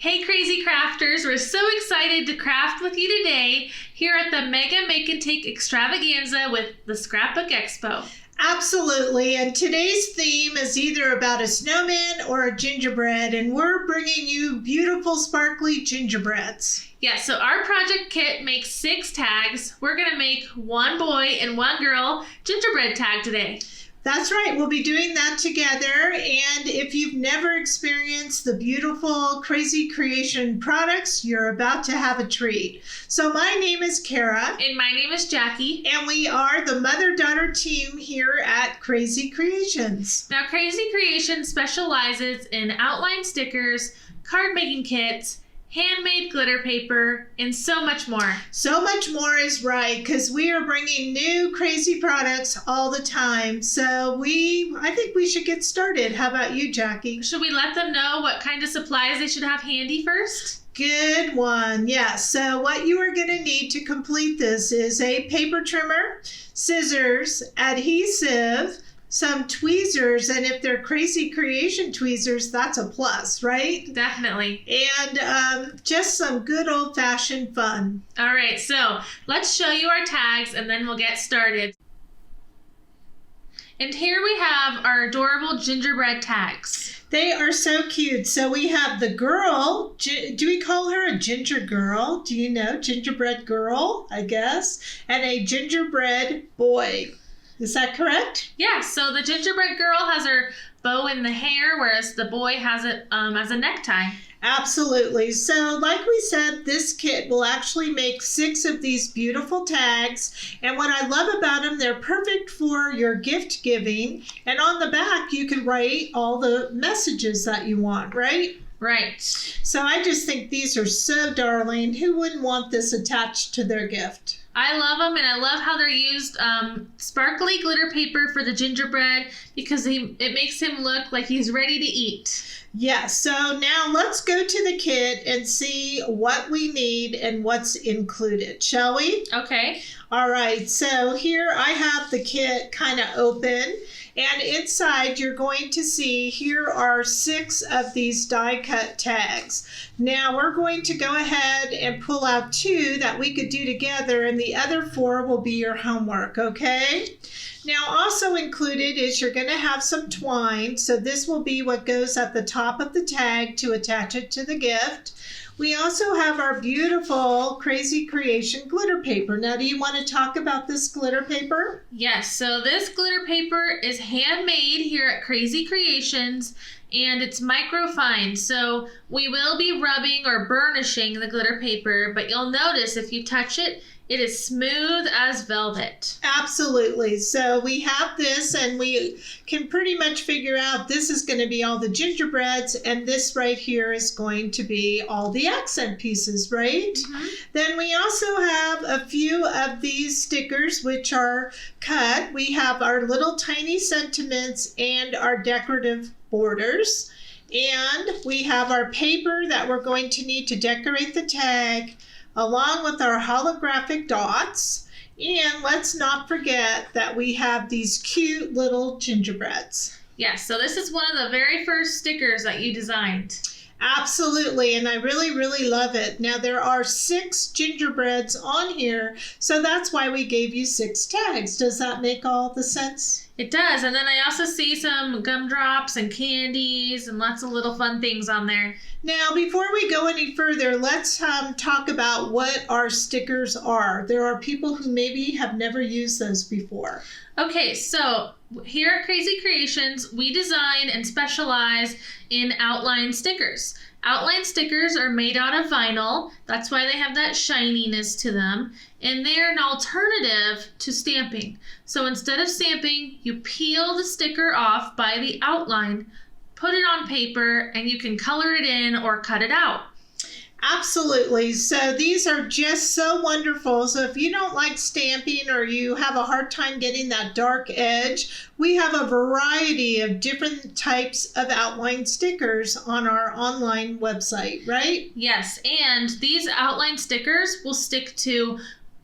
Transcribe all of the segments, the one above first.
Hey Crazy Crafters, we're so excited to craft with you today here at the Mega Make and Take Extravaganza with the Scrapbook Expo. Absolutely, and today's theme is either about a snowman or a gingerbread, and we're bringing you beautiful sparkly gingerbreads. Yeah, so our project kit makes 6 tags. We're going to make one boy and one girl gingerbread tag today. That's right, we'll be doing that together, and if you've never experienced the beautiful Krazy Creation products, you're about to have a treat. So my name is Kara. And my name is Jackie. And we are the mother-daughter team here at Krazy Creations. Now Krazy Creations specializes in outline stickers, card making kits, handmade glitter paper, and so much more. So much more is right, because we are bringing new crazy products all the time. So I think we should get started. How about you, Jackie? Should we let them know what kind of supplies they should have handy first? Good one. Yes. So what you are going to need to complete this is a paper trimmer, scissors, adhesive, some tweezers, and if they're Krazy Creation tweezers, that's a plus, right? Definitely. And just some good old-fashioned fun. All right, so let's show you our tags and then we'll get started. And here we have our adorable gingerbread tags. They are so cute. So we have the girl. Do we call her a ginger girl? Do you know? Gingerbread girl, I guess. And a gingerbread boy. Is that correct? Yeah, so the gingerbread girl has her bow in the hair, whereas the boy has it as a necktie. Absolutely. So like we said, this kit will actually make 6 of these beautiful tags. And what I love about them, they're perfect for your gift giving. And on the back, you can write all the messages that you want, right? Right. So I just think these are so darling. Who wouldn't want this attached to their gift? I love them, and I love how they're used sparkly glitter paper for the gingerbread because it makes him look like he's ready to eat. Yes, so now let's go to the kit and see what we need and what's included, shall we? Okay. All right, so here I have the kit kind of open, and inside you're going to see here are 6 of these die cut tags. Now we're going to go ahead and pull out 2 that we could do together, and the other 4 will be your homework, okay? Now also included is you're going to have some twine, so this will be what goes at the top of the tag to attach it to the gift. We also have our beautiful Krazy Creation glitter paper. Now, do you want to talk about this glitter paper? Yes, so this glitter paper is handmade here at Krazy Creations, and it's microfine, so we will be rubbing or burnishing the glitter paper, but you'll notice if you touch it, it is smooth as velvet. Absolutely. So we have this, and we can pretty much figure out this is going to be all the gingerbreads, and this right here is going to be all the accent pieces, right? Mm-hmm. Then we also have a few of these stickers which are cut. We have our little tiny sentiments and our decorative borders. And we have our paper that we're going to need to decorate the tag, along with our holographic dots. And let's not forget that we have these cute little gingerbreads. Yes, so this is one of the very first stickers that you designed. Absolutely, and I really, really love it. Now there are 6 gingerbreads on here, so that's why we gave you 6 tags. Does that make all the sense? It does, and then I also see some gumdrops and candies and lots of little fun things on there. Now, before we go any further, let's talk about what our stickers are. There are people who maybe have never used those before. Okay, so here at Krazy Creations, we design and specialize in outline stickers. Outline stickers are made out of vinyl. That's why they have that shininess to them. And they're an alternative to stamping. So instead of stamping, you peel the sticker off by the outline, put it on paper, and you can color it in or cut it out. Absolutely. So these are just so wonderful. So if you don't like stamping or you have a hard time getting that dark edge, we have a variety of different types of outline stickers on our online website, right? Yes, and these outline stickers will stick to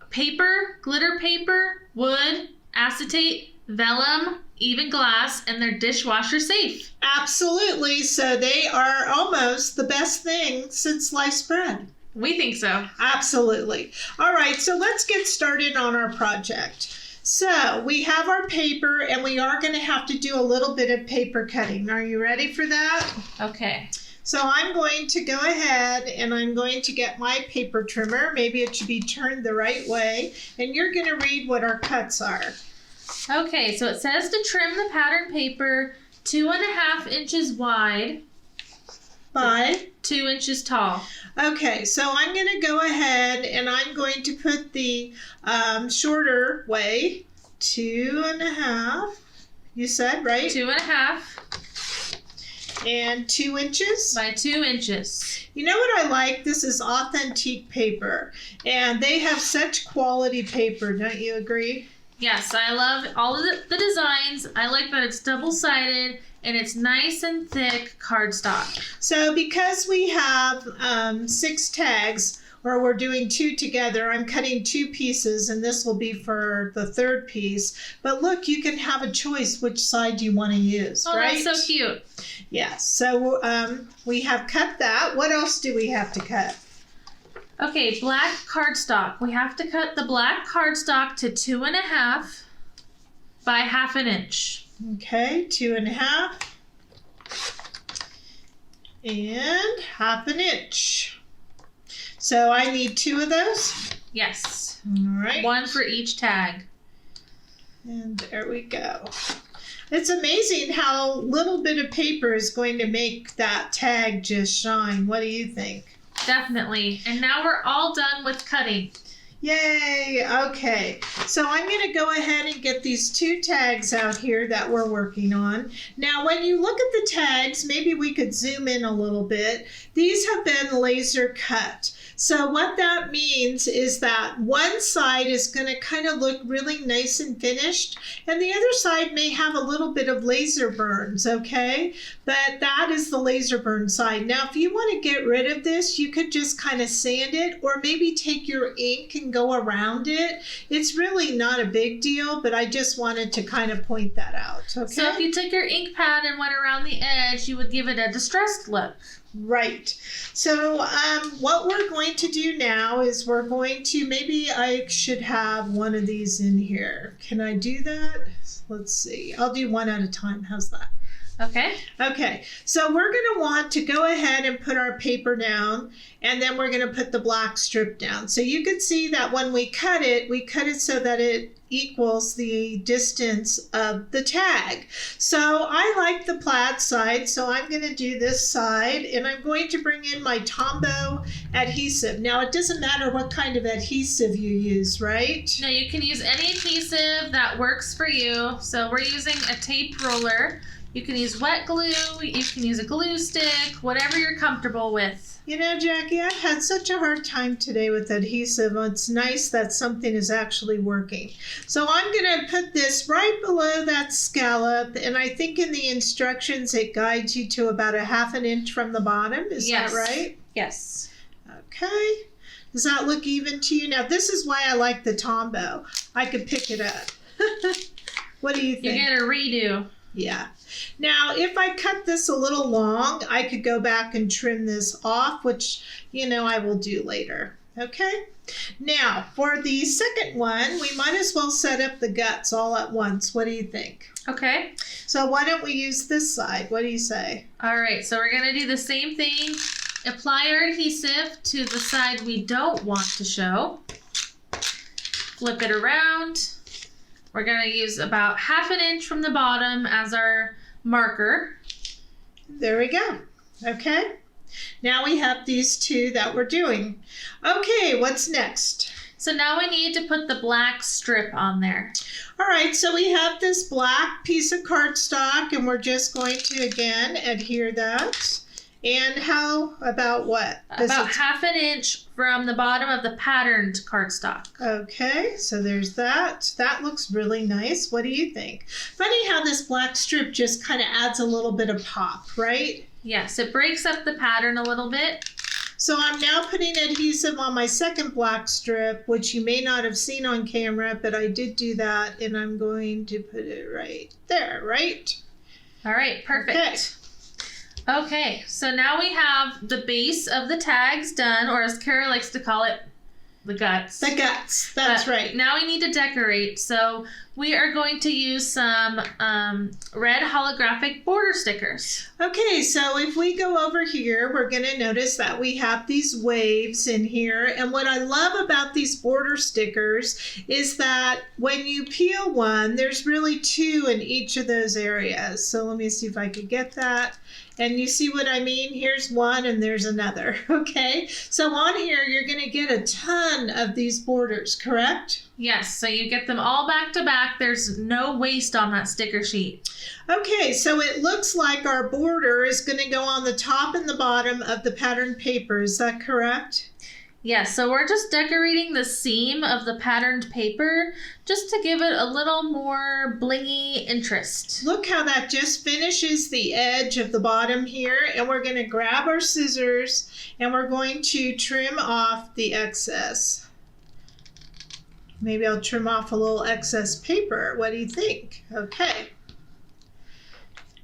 paper, glitter paper, wood, acetate, vellum, even glass, and they're dishwasher safe. Absolutely. So they are almost the best thing since sliced bread. We think so. Absolutely. All right, so let's get started on our project. So we have our paper, and we are going to have to do a little bit of paper cutting. Are you ready for that? Okay. So I'm going to go ahead and I'm going to get my paper trimmer. Maybe it should be turned the right way. And you're going to read what our cuts are. Okay, so it says to trim the pattern paper 2.5 inches wide by 2 inches tall. Okay, so I'm going to go ahead and I'm going to put the shorter way, 2.5. You said, right? 2.5. And 2 inches? By 2 inches. You know what I like? This is authentic paper. And they have such quality paper, don't you agree? Yes, I love all of the designs. I like that it's double-sided and it's nice and thick cardstock. So because we have 6 tags, or we're doing 2 together, I'm cutting 2 pieces, and this will be for the 3rd piece. But look, you can have a choice which side you want to use, right? Oh, that's so cute. Yes, so we have cut that. What else do we have to cut? Okay, black cardstock. We have to cut the black cardstock to 2.5 by 1/2 inch. Okay, 2.5 and 1/2 inch. So I need 2 of those? Yes. All right. 1 for each tag. And there we go. It's amazing how little bit of paper is going to make that tag just shine. What do you think? Definitely. And now we're all done with cutting. Yay! Okay, so I'm going to go ahead and get these 2 tags out here that we're working on. Now, when you look at the tags, maybe we could zoom in a little bit. These have been laser cut. So what that means is that one side is going to kind of look really nice and finished, and the other side may have a little bit of laser burns, okay? But that is the laser burn side. Now, if you want to get rid of this, you could just kind of sand it, or maybe take your ink and go around it. It's really not a big deal, but I just wanted to kind of point that out, okay? So if you took your ink pad and went around the edge, you would give it a distressed look. Right. So what we're going to do now is we're going to, maybe I should have one of these in here. Can I do that? Let's see. I'll do one at a time. How's that? Okay. Okay. So we're going to want to go ahead and put our paper down, and then we're going to put the black strip down. So you can see that when we cut it so that it equals the distance of the tag. So I like the plaid side, so I'm going to do this side, and I'm going to bring in my Tombow adhesive. Now, it doesn't matter what kind of adhesive you use, right? No, you can use any adhesive that works for you. So we're using a tape roller. You can use wet glue, you can use a glue stick, whatever you're comfortable with. You know, Jackie, I've had such a hard time today with adhesive. It's nice that something is actually working. So I'm going to put this right below that scallop, and I think in the instructions it guides you to about 1/2 inch from the bottom. Is that right? Yes. Okay. Does that look even to you? Now, this is why I like the Tombow. I could pick it up. What do you think? You get a redo. Yeah. Now, if I cut this a little long, I could go back and trim this off, which, you know, I will do later. Okay? Now, for the second one, we might as well set up the guts all at once. What do you think? Okay. So why don't we use this side? What do you say? All right, so we're going to do the same thing. Apply our adhesive to the side we don't want to show. Flip it around. We're going to use about 1/2 inch from the bottom as our marker. There we go. Okay. Now we have these 2 that we're doing. Okay, what's next? So now we need to put the black strip on there. All right, so we have this black piece of cardstock, and we're just going to, again, adhere that. And how about what? About 1/2 inch from the bottom of the patterned cardstock. Okay, so there's that. That looks really nice. What do you think? Funny how this black strip just kind of adds a little bit of pop, right? Yes, it breaks up the pattern a little bit. So I'm now putting adhesive on my second black strip, which you may not have seen on camera, but I did do that, and I'm going to put it right there, right? All right, perfect. Okay, so now we have the base of the tags done, or as Kara likes to call it, the guts. The guts, that's right. Now we need to decorate, so we are going to use some red holographic border stickers. Okay, so if we go over here, we're going to notice that we have these waves in here. And what I love about these border stickers is that when you peel one, there's really two in each of those areas. So let me see if I could get that. And you see what I mean? Here's one and there's another, okay? So on here, you're going to get a ton of these borders, correct? Yes, so you get them all back to back. There's no waste on that sticker sheet. Okay, so it looks like our border is going to go on the top and the bottom of the patterned paper. Is that correct? Yes, so we're just decorating the seam of the patterned paper just to give it a little more blingy interest. Look how that just finishes the edge of the bottom here, and we're going to grab our scissors and we're going to trim off the excess. Maybe I'll trim off a little excess paper. What do you think? Okay.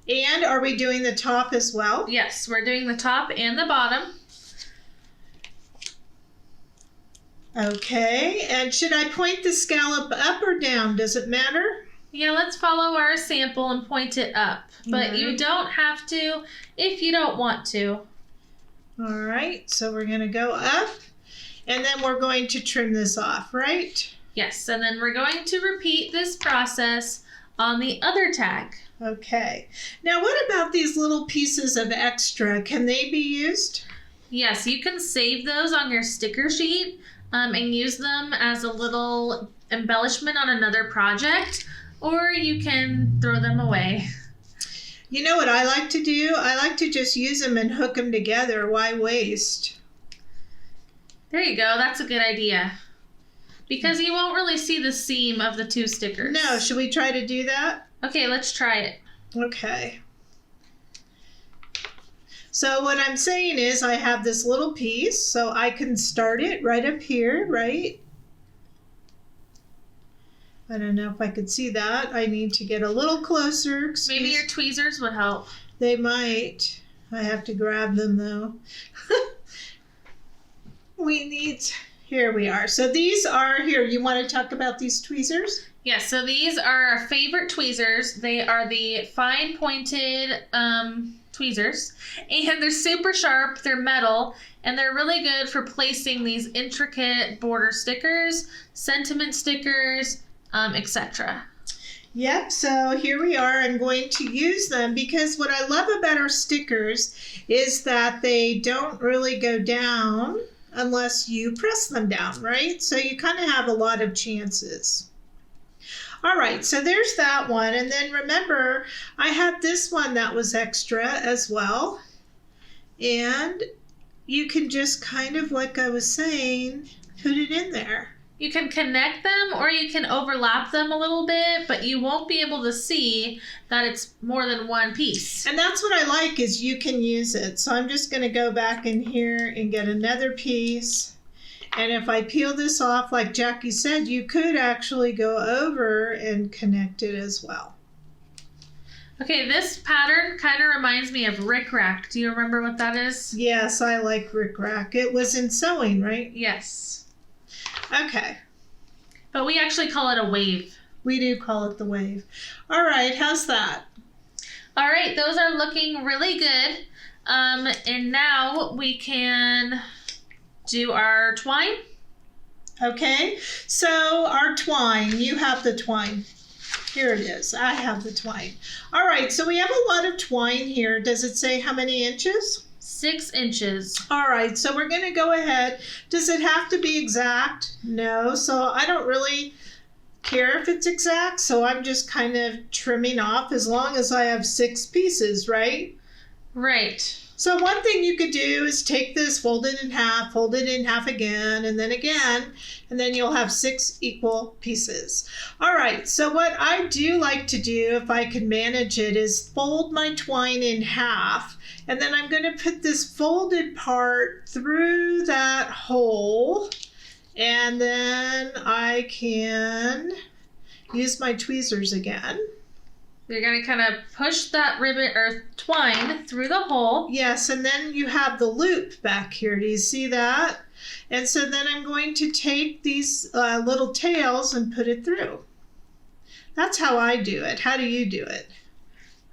And are we doing the top as well? Yes, we're doing the top and the bottom. Okay, and should I point the scallop up or down? Does it matter? Yeah, let's follow our sample and point it up. But you don't have to if you don't want to. All right, so we're going to go up, and then we're going to trim this off, right? Yes, and then we're going to repeat this process on the other tag. Okay. Now, what about these little pieces of extra? Can they be used? Yes, you can save those on your sticker sheet and use them as a little embellishment on another project, or you can throw them away. You know what I like to do? I like to just use them and hook them together. Why waste? There you go. That's a good idea. Because you won't really see the seam of the two stickers. No, should we try to do that? Okay, let's try it. Okay. So what I'm saying is I have this little piece, so I can start it right up here, right? I don't know if I could see that. I need to get a little closer. Maybe your tweezers would help. They might. I have to grab them though. Here we are. So these are, here, you want to talk about these tweezers? Yes, so these are our favorite tweezers. They are the fine pointed tweezers, and they're super sharp, they're metal, and they're really good for placing these intricate border stickers, sentiment stickers, etc. Yep, so here we are. I'm going to use them because what I love about our stickers is that they don't really go down unless you press them down, right? So you kind of have a lot of chances. All right, so there's that one. And then remember, I had this one that was extra as well. And you can just kind of, like I was saying, put it in there. You can connect them or you can overlap them a little bit, but you won't be able to see that it's more than one piece. And that's what I like, is you can use it. So I'm just going to go back in here and get another piece. And if I peel this off, like Jackie said, you could actually go over and connect it as well. Okay, this pattern kind of reminds me of rickrack. Do you remember what that is? Yes, I like rickrack. It was in sewing, right? Yes. Okay. But we actually call it a wave. We do call it the wave. All right, how's that? All right, those are looking really good. And now we can do our twine. Okay, so our twine, you have the twine. Here it is, I have the twine. All right, so we have a lot of twine here. Does it say how many inches? 6 inches. All right, so we're gonna go ahead. Does it have to be exact? No, so I don't really care if it's exact, so I'm just kind of trimming off as long as I have 6 pieces, right? Right. So one thing you could do is take this, fold it in half again, and then you'll have 6 equal pieces. All right, so what I do like to do, if I can manage it, is fold my twine in half, and then I'm going to put this folded part through that hole, and then I can use my tweezers again. You're going to kind of push that ribbon or twine through the hole. Yes, and then you have the loop back here. Do you see that? And so then I'm going to take these little tails and put it through. That's how I do it. How do you do it?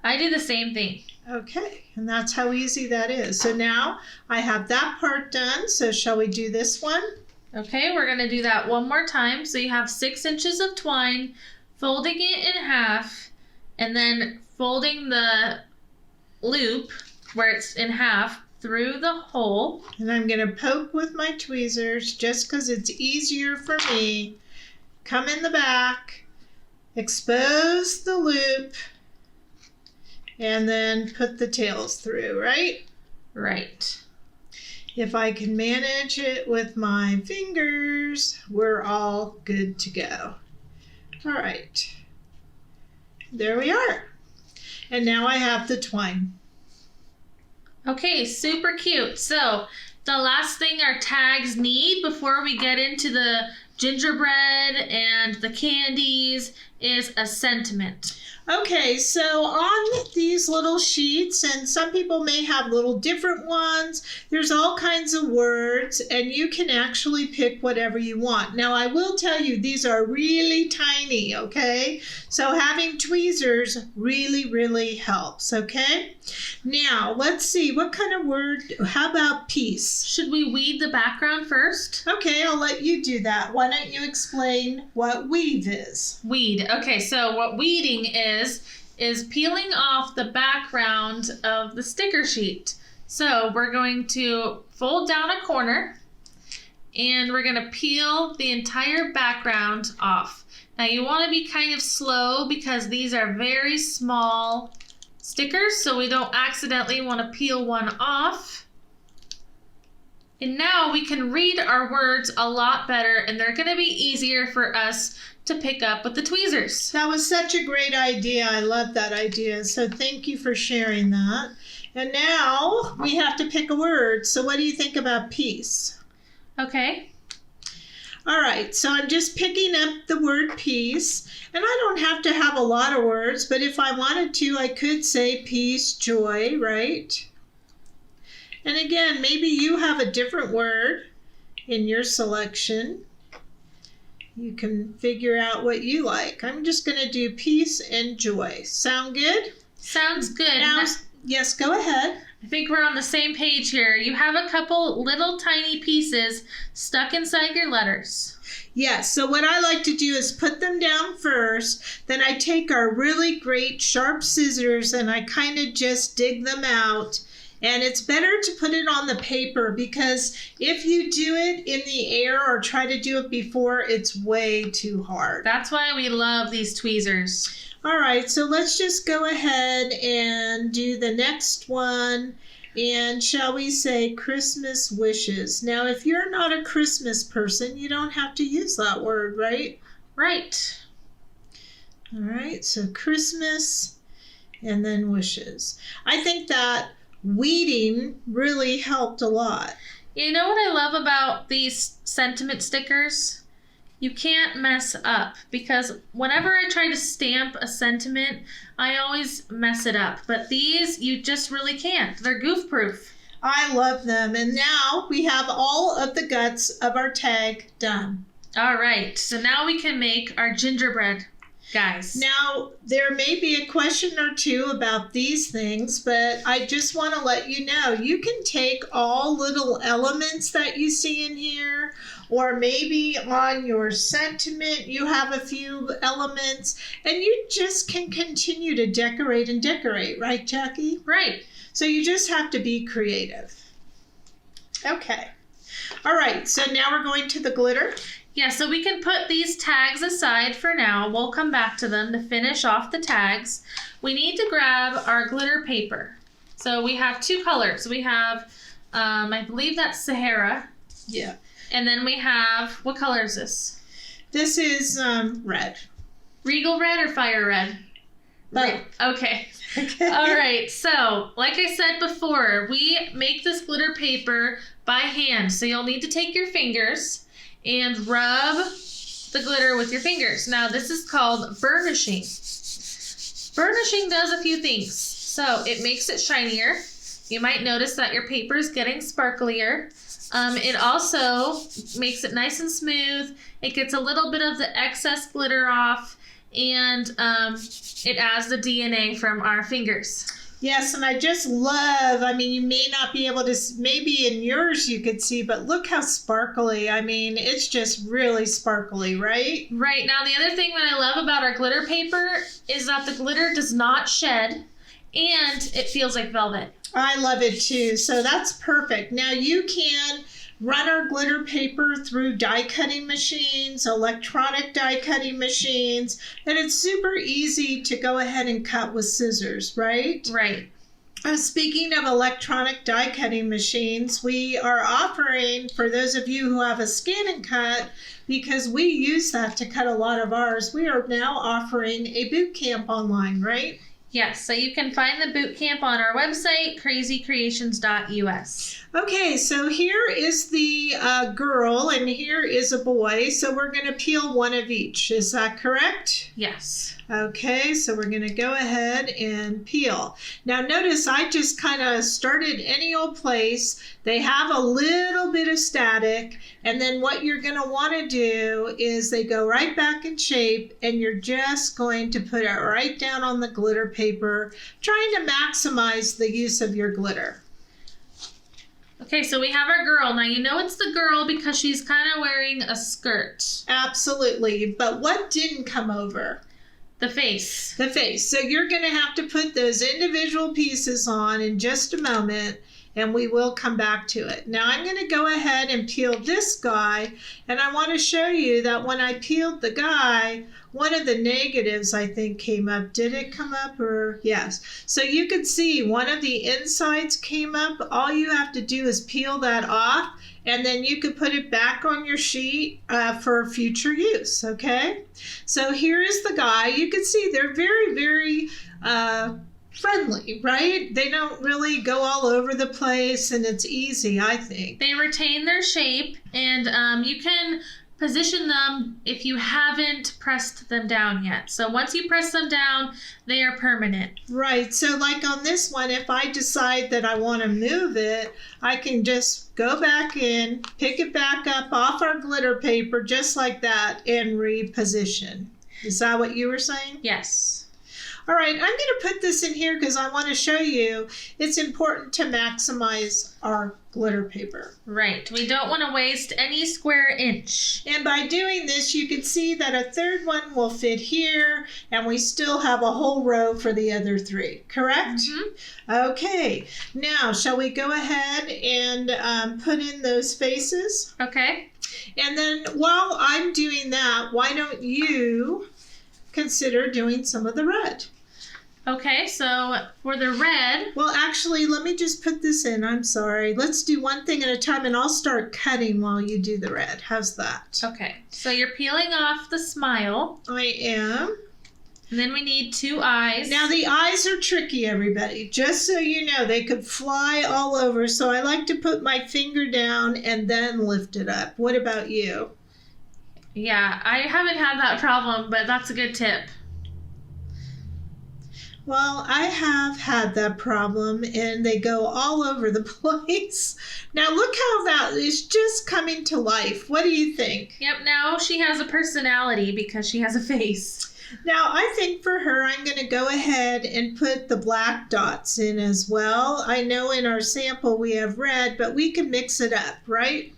I do the same thing. Okay, and that's how easy that is. So now I have that part done. So shall we do this one? Okay, we're going to do that one more time. So you have 6 inches of twine, folding it in half, and then folding the loop where it's in half through the hole. And I'm going to poke with my tweezers just because it's easier for me. Come in the back, expose the loop, and then put the tails through, right? Right. If I can manage it with my fingers, we're all good to go. All right. There we are. And now I have the twine. Okay, super cute. So the last thing our tags need before we get into the gingerbread and the candies is a sentiment. Okay, so on these little sheets, and some people may have little different ones, there's all kinds of words, and you can actually pick whatever you want. Now, I will tell you, these are really tiny, okay? So having tweezers really, really helps, okay? Now, let's see, what kind of word, how about peace? Should we weed the background first? Okay, I'll let you do that. Why don't you explain what weave is? Weed. Okay, so what weeding is peeling off the background of the sticker sheet. So we're going to fold down a corner and we're going to peel the entire background off. Now you want to be kind of slow because these are very small stickers, so we don't accidentally want to peel one off. And now we can read our words a lot better, and they're going to be easier for us to pick up with the tweezers. That was such a great idea. I love that idea. So thank you for sharing that. And now we have to pick a word. So what do you think about peace? Okay. All right, so I'm just picking up the word peace, and I don't have to have a lot of words, but if I wanted to, I could say peace, joy, right? And again, maybe you have a different word in your selection. You can figure out what you like. I'm just going to do peace and joy. Sound good? Sounds good. Now, yes, go ahead. I think we're on the same page here. You have a couple little tiny pieces stuck inside your letters. Yes, so what I like to do is put them down first, then I take our really great sharp scissors and I kind of just dig them out. And it's better to put it on the paper because if you do it in the air or try to do it before, it's way too hard. That's why we love these tweezers. All right, so let's just go ahead and do the next one. And shall we say Christmas wishes? Now, if you're not a Christmas person, you don't have to use that word, right? Right. All right, so Christmas and then wishes. I think that weeding really helped a lot. You know what I love about these sentiment stickers? You can't mess up because whenever I try to stamp a sentiment, I always mess it up. But these, you just really can't. They're goof proof. I love them. And now we have all of the guts of our tag done. All right, so now we can make our gingerbread, guys. Now, there may be a question or two about these things, but I just want to let you know, you can take all little elements that you see in here, or maybe on your sentiment, you have a few elements, and you just can continue to decorate and decorate, right, Jackie? Right. So you just have to be creative. Okay. All right, so now we're going to the glitter. Yeah, so we can put these tags aside for now. We'll come back to them to finish off the tags. We need to grab our glitter paper. So we have two colors. We have, I believe that's Sahara. Yeah. And then we have, what color is this? This is red. Regal red or fire red? Both. Okay. Okay. All right. So, like I said before, we make this glitter paper by hand. So you'll need to take your fingers and rub the glitter with your fingers. Now, this is called burnishing. Burnishing does a few things. So it makes it shinier. You might notice that your paper is getting sparklier. It also makes it nice and smooth. It gets a little bit of the excess glitter off, and it adds the DNA from our fingers. Yes, and I just love, I mean, you may not be able to, maybe in yours you could see, but look how sparkly. I mean, it's just really sparkly, right? Right. Now, the other thing that I love about our glitter paper is that the glitter does not shed, and it feels like velvet. I love it too. So that's perfect. Now you can run our glitter paper through die cutting machines, electronic die cutting machines, and it's super easy to go ahead and cut with scissors, right? Right. Speaking of electronic die cutting machines, we are offering, for those of you who have a scan and cut, because we use that to cut a lot of ours, we are now offering a boot camp online, right? Yes, so you can find the boot camp on our website, 𝐂𝐨𝐬𝐭𝐡.us. Okay, so here is the girl and here is a boy. So we're going to peel one of each. Is that correct? Yes. Okay, so we're going to go ahead and peel. Now notice I just kind of started any old place. They have a little bit of static, and then what you're going to want to do is they go right back in shape, and you're just going to put it right down on the glitter paper, trying to maximize the use of your glitter. Okay, so we have our girl. Now, you know it's the girl because she's kind of wearing a skirt. Absolutely, but what didn't come over? The face. The face. So you're going to have to put those individual pieces on in just a moment, and we will come back to it. Now I'm going to go ahead and peel this guy, and I want to show you that when I peeled the guy, one of the negatives I think came up. Did it come up or yes? So you can see one of the insides came up. All you have to do is peel that off, and then you can put it back on your sheet for future use, okay? So here is the guy. You can see they're very, very friendly, right? They don't really go all over the place, and it's easy, I think. They retain their shape, and you can position them if you haven't pressed them down yet. So once you press them down, they are permanent. Right. So like on this one, if I decide that I want to move it, I can just go back in, pick it back up off our glitter paper just like that, and reposition. Is that what you were saying? Yes. All right, I'm going to put this in here because I want to show you it's important to maximize our glitter paper. Right. We don't want to waste any square inch. And by doing this, you can see that a third one will fit here, and we still have a whole row for the other three, correct? Mm-hmm. Okay, now shall we go ahead and put in those faces? Okay. And then while I'm doing that, why don't you consider doing some of the red? Okay, so for the red... Well, actually, let me just put this in. I'm sorry. Let's do one thing at a time, and I'll start cutting while you do the red. How's that? Okay, so you're peeling off the smile. I am. And then we need two eyes. Now, the eyes are tricky, everybody. Just so you know, they could fly all over, so I like to put my finger down and then lift it up. What about you? Yeah, I haven't had that problem, but that's a good tip. Well, I have had that problem, and they go all over the place. Now, look how that is just coming to life. What do you think? Yep, now she has a personality because she has a face. Now, I think for her, I'm going to go ahead and put the black dots in as well. I know in our sample we have red, but we can mix it up, right?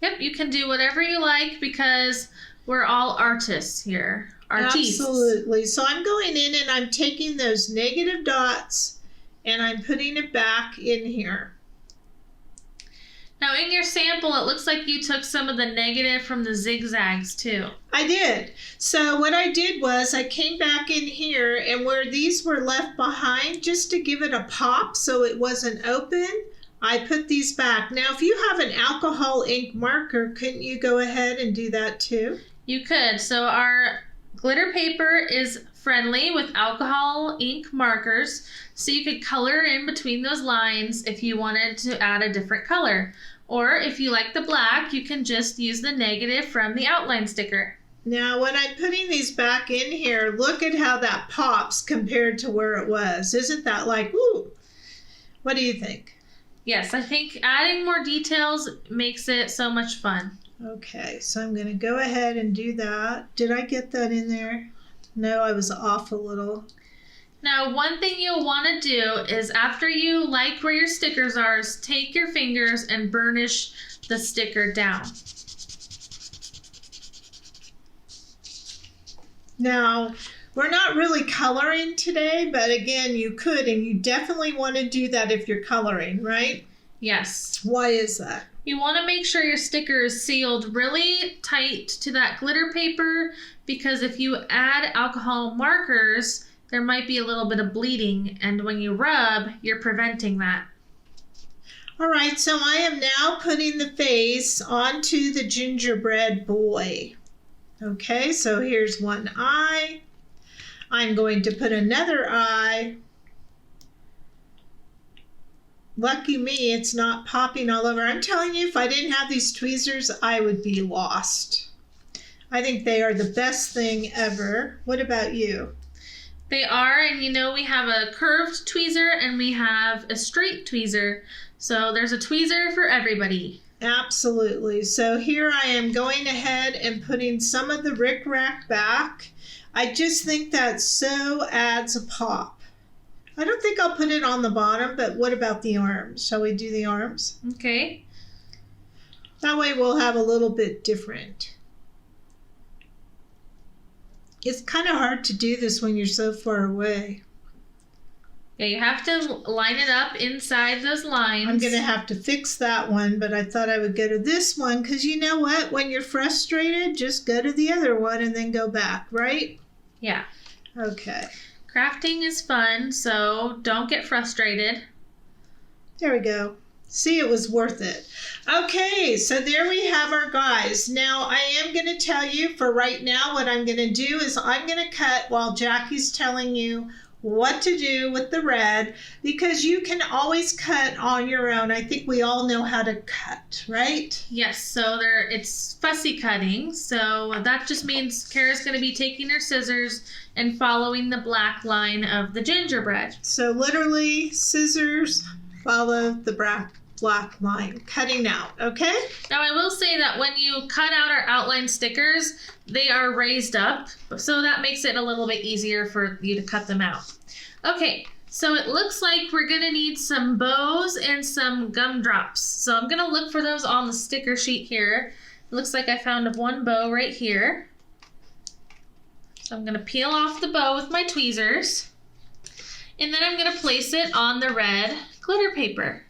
Yep, you can do whatever you like because we're all artists here. Artistes. Absolutely. So I'm going in and I'm taking those negative dots and I'm putting it back in here. Now in your sample, it looks like you took some of the negative from the zigzags too. I did. So what I did was I came back in here, and where these were left behind, just to give it a pop so it wasn't open, I put these back. Now if you have an alcohol ink marker, couldn't you go ahead and do that too? You could. So our glitter paper is friendly with alcohol ink markers, so you could color in between those lines if you wanted to add a different color. Or if you like the black, you can just use the negative from the outline sticker. Now when I'm putting these back in here, look at how that pops compared to where it was. Isn't that like, ooh? What do you think? Yes, I think adding more details makes it so much fun. Okay, so I'm going to go ahead and do that. Did I get that in there? No, I was off a little. Now, one thing you'll want to do is after you like where your stickers are, is take your fingers and burnish the sticker down. Now, we're not really coloring today, but again, you could, and you definitely want to do that if you're coloring, right? Yes. Why is that? You want to make sure your sticker is sealed really tight to that glitter paper, because if you add alcohol markers, there might be a little bit of bleeding, and when you rub, you're preventing that. All right, so I am now putting the face onto the gingerbread boy. Okay, so here's one eye. I'm going to put another eye. Lucky me, it's not popping all over. I'm telling you, if I didn't have these tweezers, I would be lost. I think they are the best thing ever. What about you? They are, and you know we have a curved tweezer and we have a straight tweezer. So there's a tweezer for everybody. Absolutely. So here I am going ahead and putting some of the rickrack back. I just think that so adds a pop. I don't think I'll put it on the bottom, but what about the arms? Shall we do the arms? Okay. That way we'll have a little bit different. It's kind of hard to do this when you're so far away. Yeah, you have to line it up inside those lines. I'm going to have to fix that one, but I thought I would go to this one because you know what? When you're frustrated, just go to the other one and then go back, right? Yeah. Okay. Crafting is fun, so don't get frustrated. There we go. See, it was worth it. Okay, so there we have our guys. Now, I am going to tell you for right now what I'm going to do is I'm going to cut while Jackie's telling you what to do with the red, because you can always cut on your own. I think we all know how to cut, right? Yes, so it's fussy cutting, so that just means Kara's going to be taking her scissors and following the black line of the gingerbread. So literally, scissors, follow the black line, cutting out, okay? Now I will say that when you cut out our outline stickers, they are raised up, so that makes it a little bit easier for you to cut them out. Okay, so it looks like we're gonna need some bows and some gumdrops. So I'm gonna look for those on the sticker sheet here. It looks like I found one bow right here. So I'm gonna peel off the bow with my tweezers, and then I'm gonna place it on the red glitter paper.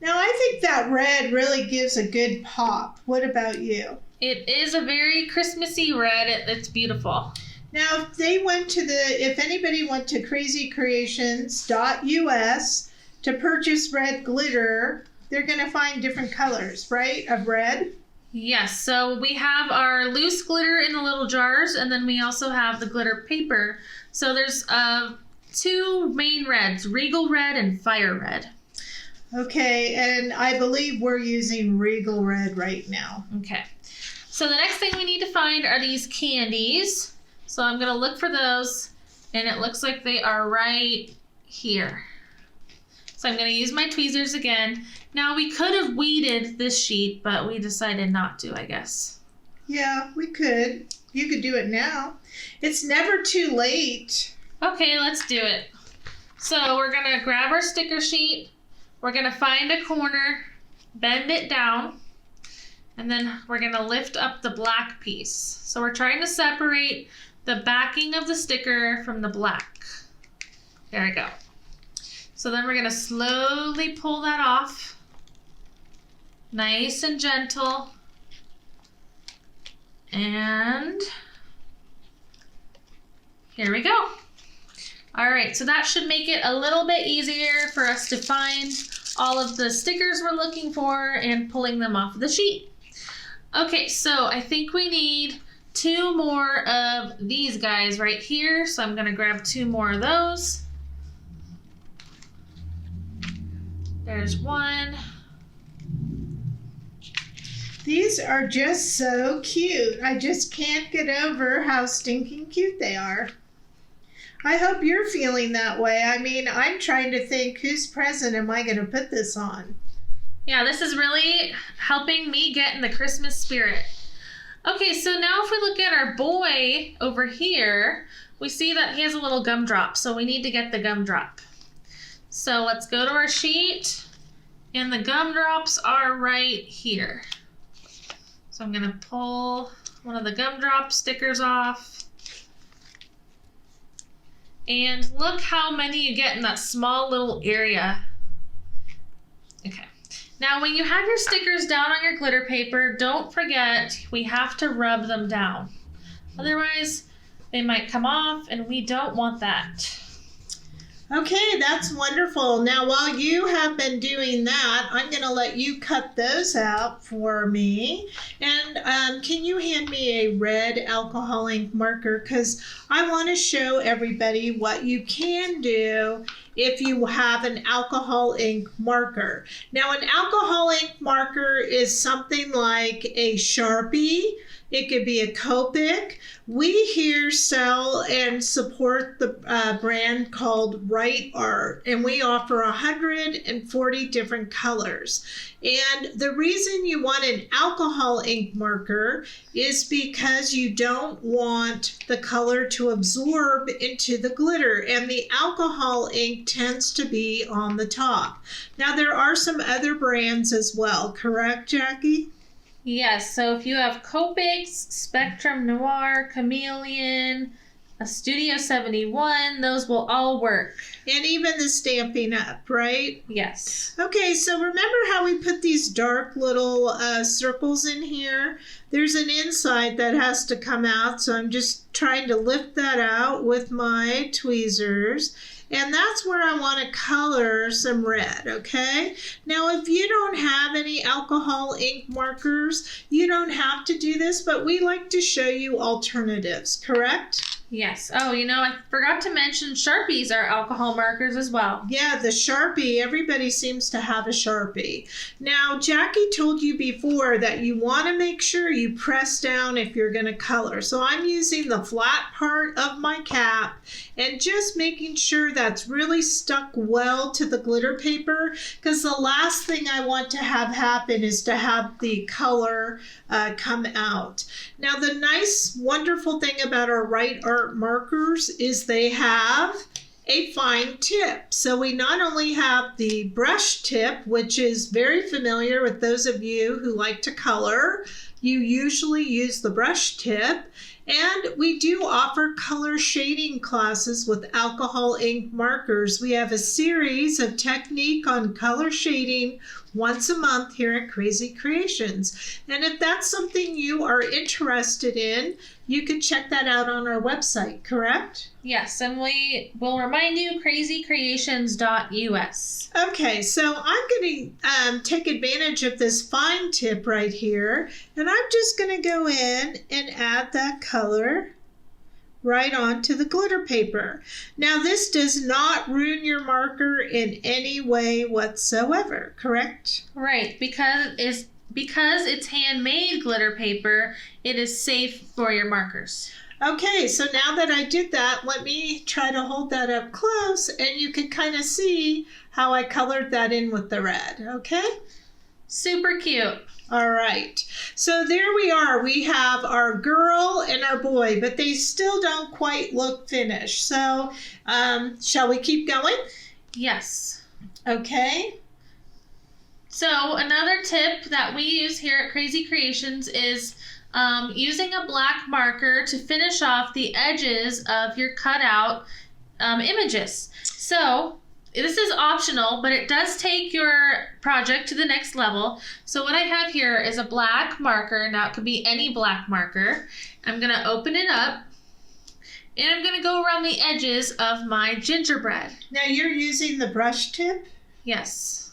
Now I think that red really gives a good pop. What about you? It is a very Christmassy red. It's beautiful. Now, if anybody went to crazycreations.us to purchase red glitter, they're going to find different colors, right, of red? Yes, so we have our loose glitter in the little jars, and then we also have the glitter paper. So there's two main reds, Regal Red and Fire Red. Okay, and I believe we're using Regal Red right now. Okay, so the next thing we need to find are these candies. So I'm going to look for those, and it looks like they are right here. So I'm going to use my tweezers again. Now we could have weeded this sheet, but we decided not to, I guess. Yeah, we could. You could do it now. It's never too late. Okay, let's do it. So we're going to grab our sticker sheet. We're going to find a corner, bend it down, and then we're going to lift up the black piece. So we're trying to separate the backing of the sticker from the black. There we go. So then we're going to slowly pull that off. Nice and gentle. And here we go. All right, so that should make it a little bit easier for us to find all of the stickers we're looking for and pulling them off of the sheet. Okay, so I think we need 2 more of these guys right here. So I'm gonna grab 2 more of those. There's 1. These are just so cute. I just can't get over how stinking cute they are. I hope you're feeling that way. I mean, I'm trying to think, whose present am I going to put this on? Yeah, this is really helping me get in the Christmas spirit. Okay, so now if we look at our boy over here, we see that he has a little gumdrop, so we need to get the gumdrop. So let's go to our sheet, and the gumdrops are right here. So I'm gonna pull one of the gumdrop stickers off. And look how many you get in that small little area. Okay. Now when you have your stickers down on your glitter paper, don't forget we have to rub them down. Otherwise, they might come off and we don't want that. Okay, that's wonderful. Now, while you have been doing that, I'm going to let you cut those out for me. And can you hand me a red alcohol ink marker? Because I want to show everybody what you can do if you have an alcohol ink marker. Now, an alcohol ink marker is something like a Sharpie. It could be a Copic. We here sell and support the brand called Right Art, and we offer 140 different colors. And the reason you want an alcohol ink marker is because you don't want the color to absorb into the glitter, and the alcohol ink tends to be on the top. Now, there are some other brands as well, correct, Jackie? Yes, so if you have Copics, Spectrum Noir, Chameleon, a Studio 71, those will all work. And even the Stampin' Up, right? Yes. Okay, so remember how we put these dark little circles in here? There's an inside that has to come out, so I'm just trying to lift that out with my tweezers. And that's where I want to color some red, okay? Now, if you don't have any alcohol ink markers, you don't have to do this, but we like to show you alternatives, correct? Yes. Oh, you know, I forgot to mention Sharpies are alcohol markers as well. Yeah, the Sharpie. Everybody seems to have a Sharpie. Now, Jackie told you before that you want to make sure you press down if you're going to color. So I'm using the flat part of my cap and just making sure that's really stuck well to the glitter paper, because the last thing I want to have happen is to have the color come out. Now, the nice, wonderful thing about our Right Art markers is they have a fine tip. So we not only have the brush tip, which is very familiar with those of you who like to color. You usually use the brush tip. And we do offer color shading classes with alcohol ink markers. We have a series of technique on color shading once a month here at Krazy Kreations. And if that's something you are interested in, you can check that out on our website, correct? Yes, and we will remind you, crazycreations.us. Okay, so I'm going to take advantage of this fine tip right here, and I'm just going to go in and add that color right onto the glitter paper. Now, this does not ruin your marker in any way whatsoever, correct? Right, because it's handmade glitter paper, it is safe for your markers. Okay, so now that I did that, let me try to hold that up close, and you can kind of see how I colored that in with the red, okay? Super cute. All right, so there we are. We have our girl and our boy, but they still don't quite look finished. So shall we keep going? Yes. Okay. So another tip that we use here at Krazy Kreations is using a black marker to finish off the edges of your cutout images. So This is optional, but it does take your project to the next level. So what I have here is a black marker. Now it could be any black marker. I'm gonna open it up and I'm gonna go around the edges of my gingerbread. Now you're using the brush tip? Yes.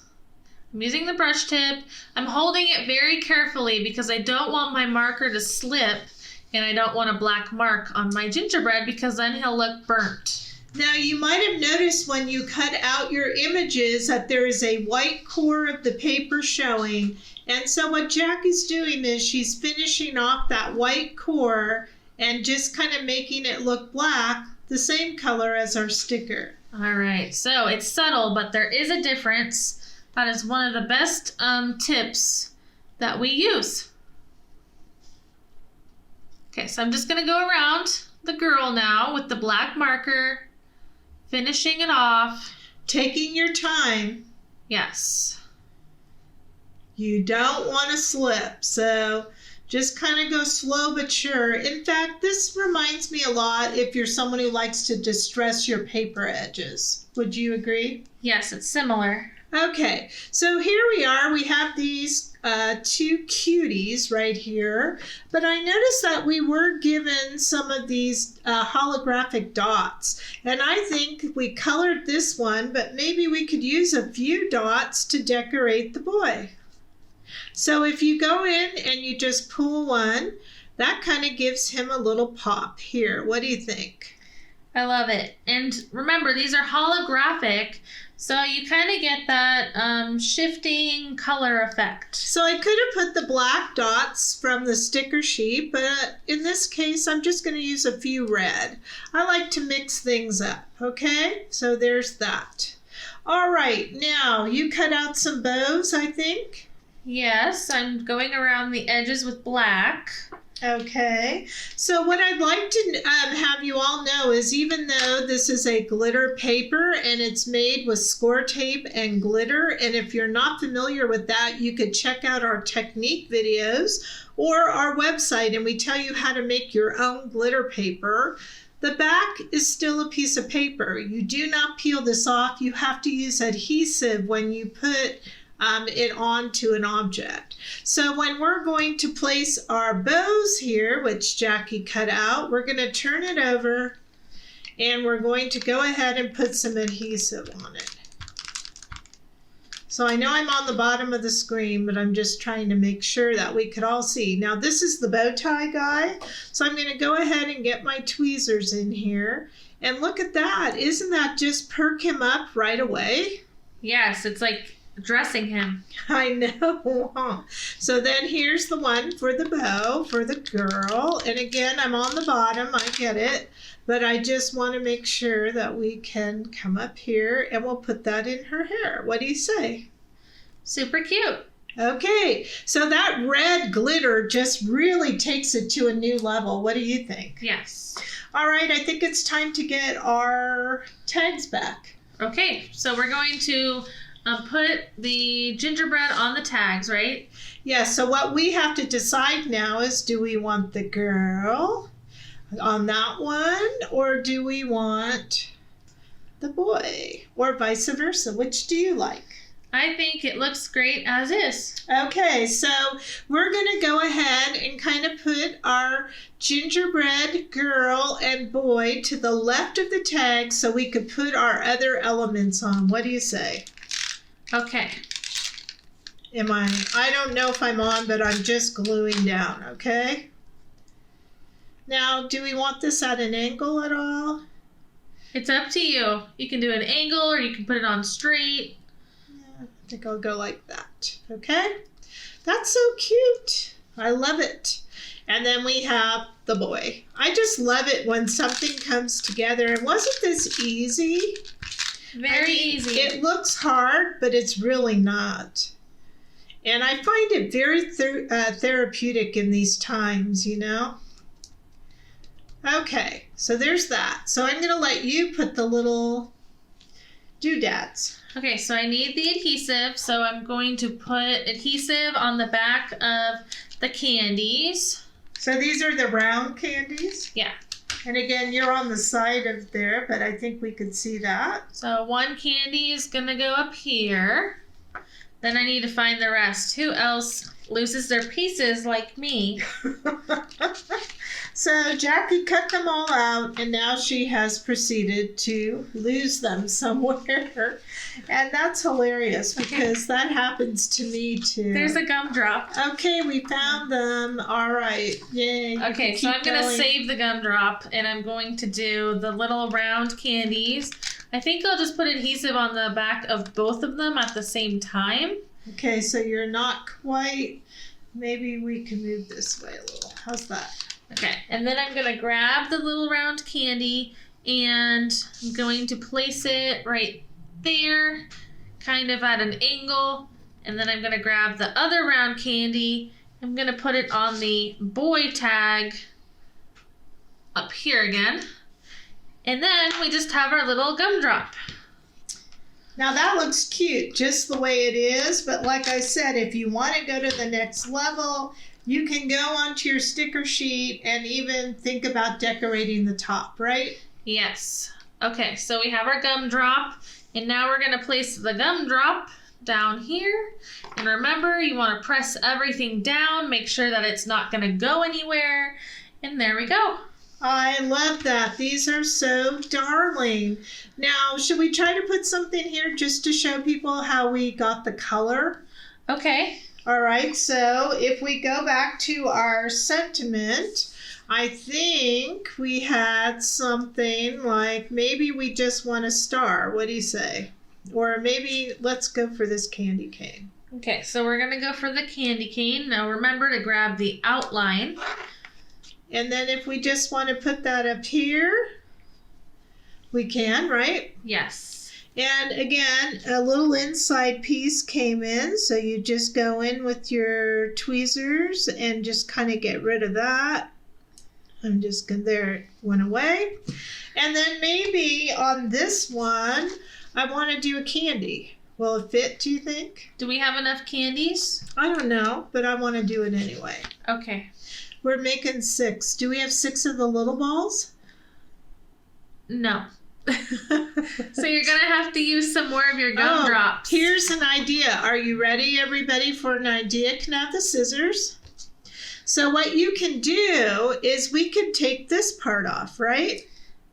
I'm using the brush tip. I'm holding it very carefully because I don't want my marker to slip and I don't want a black mark on my gingerbread because then he'll look burnt. Now you might have noticed when you cut out your images that there is a white core of the paper showing. And so what Jackie's doing is she's finishing off that white core and just kind of making it look black, the same color as our sticker. All right, so it's subtle, but there is a difference. That is one of the best tips that we use. Okay, so I'm just gonna go around the girl now with the black marker. Finishing it off. Taking your time. Yes. You don't want to slip, so just kind of go slow but sure. In fact, this reminds me a lot if you're someone who likes to distress your paper edges. Would you agree? Yes, it's similar. Okay, so here we are. We have these two cuties right here, but I noticed that we were given some of these holographic dots, and I think we colored this one, but maybe we could use a few dots to decorate the boy. So if you go in and you just pull one, that kind of gives him a little pop here. What do you think? I love it. And remember, these are holographic, so you kind of get that shifting color effect. So I could have put the black dots from the sticker sheet, but in this case, I'm just going to use a few red. I like to mix things up, okay? So there's that. All right, now you cut out some bows, I think. Yes, I'm going around the edges with black. Okay, so what I'd like to have you all know is even though this is a glitter paper and it's made with score tape and glitter, and if you're not familiar with that, you could check out our technique videos or our website and we tell you how to make your own glitter paper. The back is still a piece of paper. You do not peel this off. You have to use adhesive when you put it onto an object. So when we're going to place our bows here, which Jackie cut out, we're going to turn it over and we're going to go ahead and put some adhesive on it. So I know I'm on the bottom of the screen, but I'm just trying to make sure that we could all see. Now this is the bow tie guy, so I'm going to go ahead and get my tweezers in here. And look at that. Isn't that just perk him up right away? Yes, it's like dressing him. I know. So then here's the one for the bow for the girl. And again, I'm on the bottom. I get it. But I just want to make sure that we can come up here and we'll put that in her hair. What do you say? Super cute. Okay. So that red glitter just really takes it to a new level. What do you think? Yes. All right. I think it's time to get our tags back. Okay. So we're going to put the gingerbread on the tags, right? Yeah, so what we have to decide now is, do we want the girl on that one, or do we want the boy, or vice versa? Which do you like? I think it looks great as is. Okay, so we're going to go ahead and kind of put our gingerbread girl and boy to the left of the tag so we could put our other elements on. What do you say? Okay. I don't know if I'm on, but I'm just gluing down, okay? Now, do we want this at an angle at all? It's up to you. You can do an angle or you can put it on straight. Yeah, I think I'll go like that, okay? That's so cute. I love it. And then we have the boy. I just love it when something comes together. And wasn't this easy? Very easy. It looks hard, but it's really not. And I find it very therapeutic in these times, you know? Okay, so there's that. So I'm going to let you put the little doodads. Okay, so I need the adhesive. So I'm going to put adhesive on the back of the candies. So these are the round candies? Yeah. And again, you're on the side of there, but I think we could see that. So one candy is gonna go up here. Then I need to find the rest. Who else loses their pieces like me? So Jackie cut them all out, and now she has proceeded to lose them somewhere. And that's hilarious because that happens to me too. There's a gumdrop. Okay, we found them. All right. Yay. Okay, so I'm going to save the gumdrop, and I'm going to do the little round candies. I think I'll just put adhesive on the back of both of them at the same time. Okay, so you're not quite... Maybe we can move this way a little. How's that? Okay, and then I'm going to grab the little round candy, and I'm going to place it right there, kind of at an angle, and then I'm going to grab the other round candy. I'm going to put it on the boy tag up here again, and then we just have our little gumdrop. Now that looks cute just the way it is, but like I said, if you want to go to the next level, you can go onto your sticker sheet and even think about decorating the top, right? Yes. Okay, so we have our gumdrop, and now we're going to place the gumdrop down here. And remember, you want to press everything down, make sure that it's not going to go anywhere. And there we go. I love that. These are so darling. Now, should we try to put something here just to show people how we got the color? Okay. All right, so if we go back to our sentiment, I think we had something like maybe we just want a star. What do you say? Or maybe let's go for this candy cane. Okay, so we're going to go for the candy cane. Now remember to grab the outline. And then if we just want to put that up here, we can, right? Yes. And again, a little inside piece came in, so you just go in with your tweezers and just kind of get rid of that. I'm just gonna, there it went away. And then maybe on this one, I want to do a candy. Will it fit, do you think? Do we have enough candies? I don't know, but I want to do it anyway. Okay. We're making 6. Do we have 6 of the little balls? No. So you're going to have to use some more of your gumdrops. Here's an idea. Are you ready, everybody, for an idea? Can I have the scissors? So what you can do is we could take this part off, right?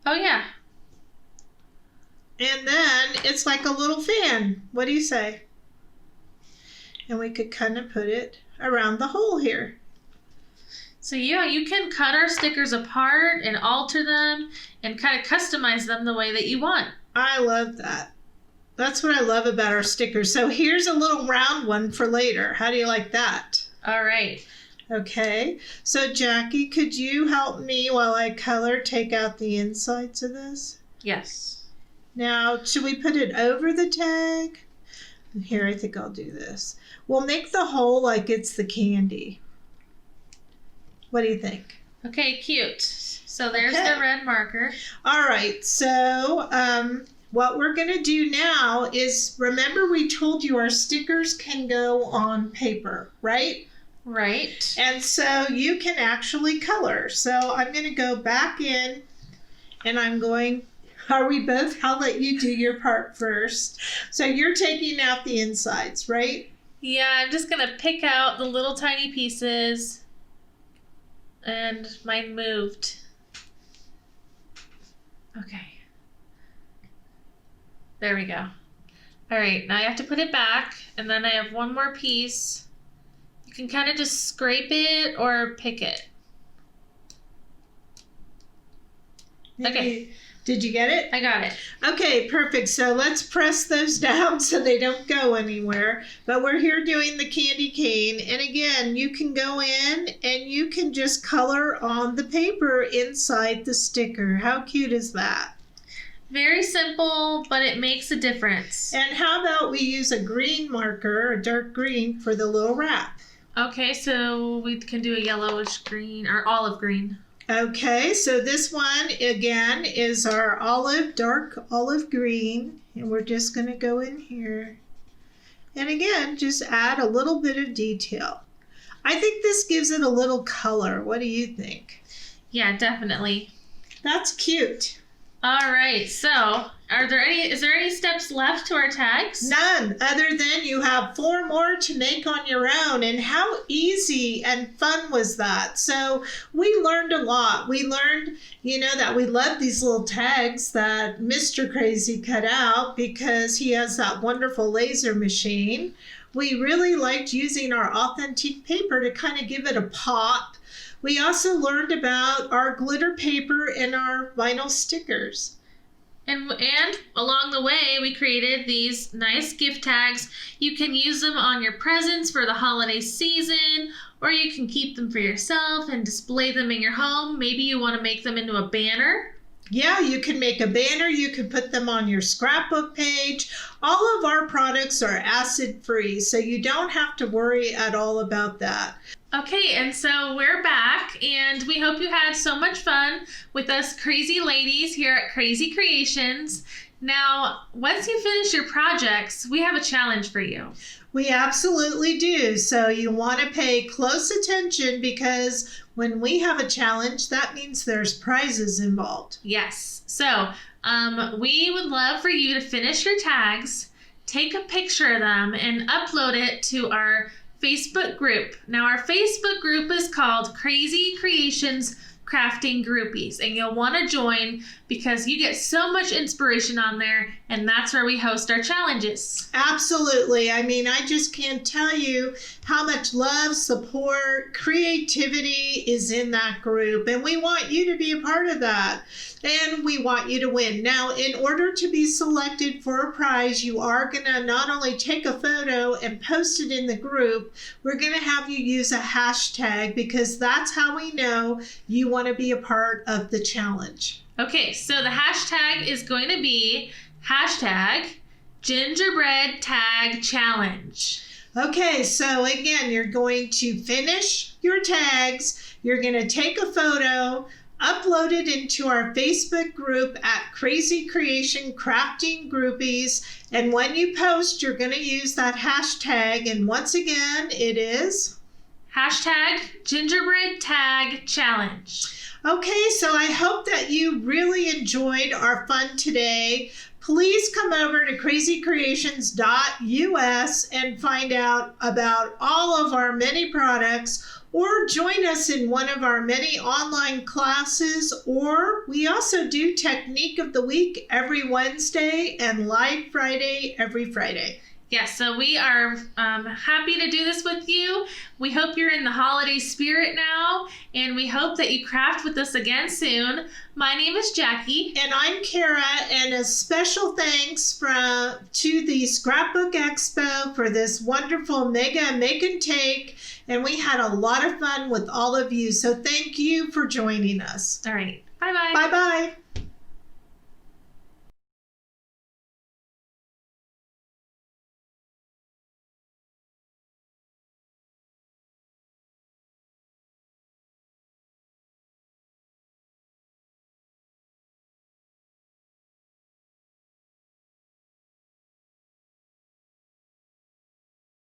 Oh, yeah. And then it's like a little fan. What do you say? And we could kind of put it around the hole here. So yeah, you can cut our stickers apart and alter them and kind of customize them the way that you want. I love that. That's what I love about our stickers. So here's a little round one for later. How do you like that? All right. Okay. So Jackie, could you help me while I color take out the insides of this? Yes. Now, should we put it over the tag? Here, I think I'll do this. We'll make the hole like it's the candy. What do you think? Okay, cute. So there's Okay. the red marker. All right, so what we're going to do now is, remember we told you our stickers can go on paper, right? Right. And so you can actually color. So I'm going to go back in and I'm going, are we both? I'll let you do your part first. So you're taking out the insides, right? Yeah, I'm just going to pick out the little tiny pieces. And mine moved. Okay. There we go. All right, now I have to put it back, and then I have one more piece. You can kind of just scrape it or pick it. Maybe, Okay. Did you get it? I got it. Okay, perfect. So let's press those down so they don't go anywhere. But we're here doing the candy cane. And again, you can go in and you can just color on the paper inside the sticker. How cute is that? Very simple, but it makes a difference. And how about we use a green marker, a dark green, for the little wrap? Okay, so we can do a yellowish green or olive green. Okay, so this one again is our dark olive green, and we're just going to go in here. And again, just add a little bit of detail. I think this gives it a little color. What do you think? Yeah, definitely. That's cute. All right. So, is there any steps left to our tags? None, other than you have 4 more to make on your own. And how easy and fun was that? So we learned a lot. We learned, that we love these little tags that Mr. Krazy cut out because he has that wonderful laser machine. We really liked using our authentic paper to kind of give it a pop. We also learned about our glitter paper and our vinyl stickers. And along the way, we created these nice gift tags. You can use them on your presents for the holiday season, or you can keep them for yourself and display them in your home. Maybe you want to make them into a banner. Yeah, you can make a banner. You can put them on your scrapbook page. All of our products are acid-free, so you don't have to worry at all about that. Okay, and so we're back, and we hope you had so much fun with us crazy ladies here at Krazy Kreations. Now, once you finish your projects, we have a challenge for you. We absolutely do. So you want to pay close attention because when we have a challenge, that means there's prizes involved. Yes. So we would love for you to finish your tags, take a picture of them, and upload it to our Facebook group. Now, our Facebook group is called Krazy Kreations Crafting Groupies, and you'll want to join because you get so much inspiration on there, and that's where we host our challenges. Absolutely. I mean, I just can't tell you how much love, support, creativity is in that group, and we want you to be a part of that, and we want you to win. Now, in order to be selected for a prize, you are going to not only take a photo and post it in the group, we're going to have you use a hashtag because that's how we know you want to be a part of the challenge. Okay, so the hashtag is going to be hashtag Gingerbread Tag Challenge. Okay, so again, you're going to finish your tags. You're going to take a photo, upload it into our Facebook group at Krazy Kreation Crafting Groupies. And when you post, you're going to use that hashtag. And once again, it is hashtag Gingerbread Tag Challenge. Okay, so I hope that you really enjoyed our fun today. Please come over to crazycreations.us and find out about all of our many products, or join us in one of our many online classes, or we also do Technique of the Week every Wednesday and Live Friday every Friday. Yes, so we are happy to do this with you. We hope you're in the holiday spirit now, and we hope that you craft with us again soon. My name is Jackie. And I'm Kara, and a special thanks to the Scrapbook Expo for this wonderful mega make and take, and we had a lot of fun with all of you, so thank you for joining us. All right, bye-bye. Bye-bye.